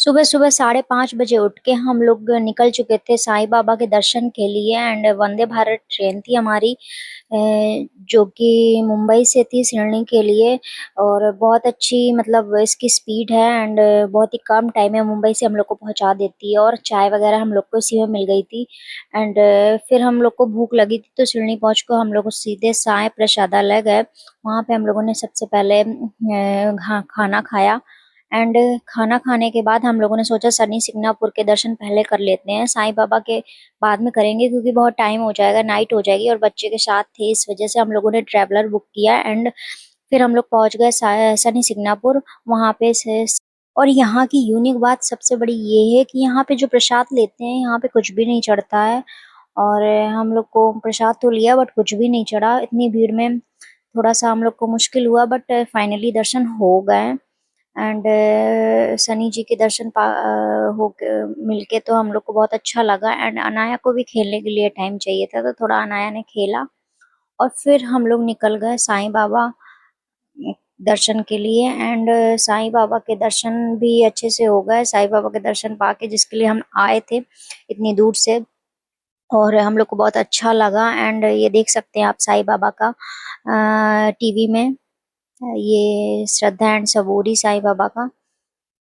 सुबह सुबह 5:30 बजे उठ के हम लोग निकल चुके थे साईं बाबा के दर्शन के लिए। एंड वंदे भारत ट्रेन थी हमारी, जो कि मुंबई से थी सिडनी के लिए। और बहुत अच्छी मतलब इसकी स्पीड है। एंड बहुत ही कम टाइम में मुंबई से हम लोग को पहुंचा देती है। और चाय वगैरह हम लोग को इसी में मिल गई थी। एंड फिर हम लोग को भूख लगी थी तो सिडनी पहुंच को हम लोग सीधे साईं प्रसादालय गए। वहां पे हम लोगों ने सबसे पहले खाना खाया। एंड खाना खाने के बाद हम लोगों ने सोचा सनी सिग्नापुर के दर्शन पहले कर लेते हैं, साईं बाबा के बाद में करेंगे क्योंकि बहुत टाइम हो जाएगा, नाइट हो जाएगी। और बच्चे के साथ थे इस वजह से हम लोगों ने ट्रैवलर बुक किया। एंड फिर हम लोग पहुंच गए सनी सिग्नापुर। वहां पे से और यहाँ की यूनिक बात सबसे बड़ी ये है कि यहाँ पे जो प्रसाद लेते हैं यहाँ पे कुछ भी नहीं चढ़ता है। और हम लोग को प्रसाद तो लिया बट कुछ भी नहीं चढ़ा, इतनी भीड़ में थोड़ा सा हम लोग को मुश्किल हुआ। बट फाइनली दर्शन हो गए। एंड सनी जी के दर्शन मिलके तो हम लोग को बहुत अच्छा लगा। एंड अनाया को भी खेलने के लिए टाइम चाहिए था तो थोड़ा अनाया ने खेला। और फिर हम लोग निकल गए साईं बाबा दर्शन के लिए। एंड साईं बाबा के दर्शन भी अच्छे से हो गए। साईं बाबा के दर्शन पाके जिसके लिए हम आए थे इतनी दूर से, और हम लोग को बहुत अच्छा लगा। एंड ये देख सकते हैं आप साईं बाबा का टीवी में, ये श्रद्धा एंड सबूरी साईं बाबा का।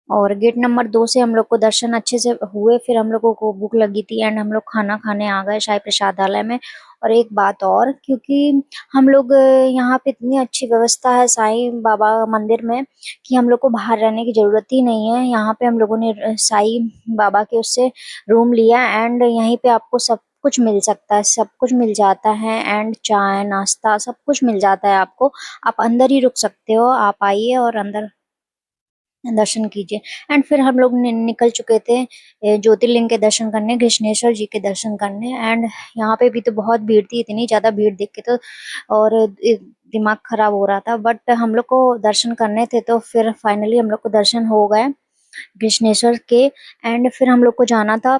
और गेट नंबर 2 से हम लोग को दर्शन अच्छे से हुए। फिर हम लोगों को भूख लगी थी एंड हम लोग खाना खाने आ गए साईं प्रसादालय में। और एक बात और, क्योंकि हम लोग यहाँ पे इतनी अच्छी व्यवस्था है साईं बाबा मंदिर में कि हम लोग को बाहर रहने की जरूरत ही नहीं है। यहाँ पे हम लोगों ने साईं बाबा के उससे रूम लिया। एंड यहीं पे आपको सब कुछ मिल सकता है, सब कुछ मिल जाता है। एंड चाय नाश्ता सब कुछ मिल जाता है आपको। आप अंदर ही रुक सकते हो, आप आइए और अंदर दर्शन कीजिए। एंड फिर हम लोग निकल चुके थे ज्योतिर्लिंग के दर्शन करने, कृष्णेश्वर जी के दर्शन करने। एंड यहाँ पे भी तो बहुत भीड़ थी, इतनी ज्यादा भीड़ देख के तो और दिमाग खराब हो रहा था। बट हम लोग को दर्शन करने थे तो फिर फाइनली हम लोग को दर्शन हो गए कृष्णेश्वर के। एंड फिर हम लोग को जाना था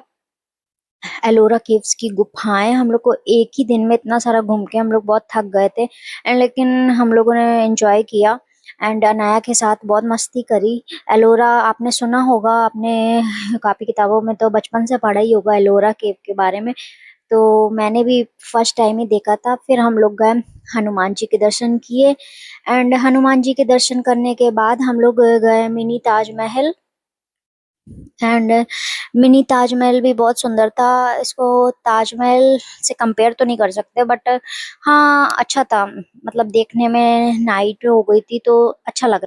एलोरा केव्स की गुफाएं। हम लोग को एक ही दिन में इतना सारा घूम के हम लोग बहुत थक गए थे। एंड लेकिन हम लोगों ने एंजॉय किया एंड अनाया के साथ बहुत मस्ती करी। एलोरा आपने सुना होगा, आपने काफी किताबों में तो बचपन से पढ़ा ही होगा एलोरा केव के बारे में। तो मैंने भी फर्स्ट टाइम ही देखा था। फिर हम लोग गए हनुमान जी के दर्शन किए। एंड हनुमान जी के दर्शन करने के बाद हम लोग गए mini Taj Mahal. And mini Taj Mahal भी बहुत सुंदर था। इसको ताजमहल से कंपेयर तो नहीं कर सकते बट हाँ अच्छा था, मतलब देखने में नाइट हो गई थी तो अच्छा लग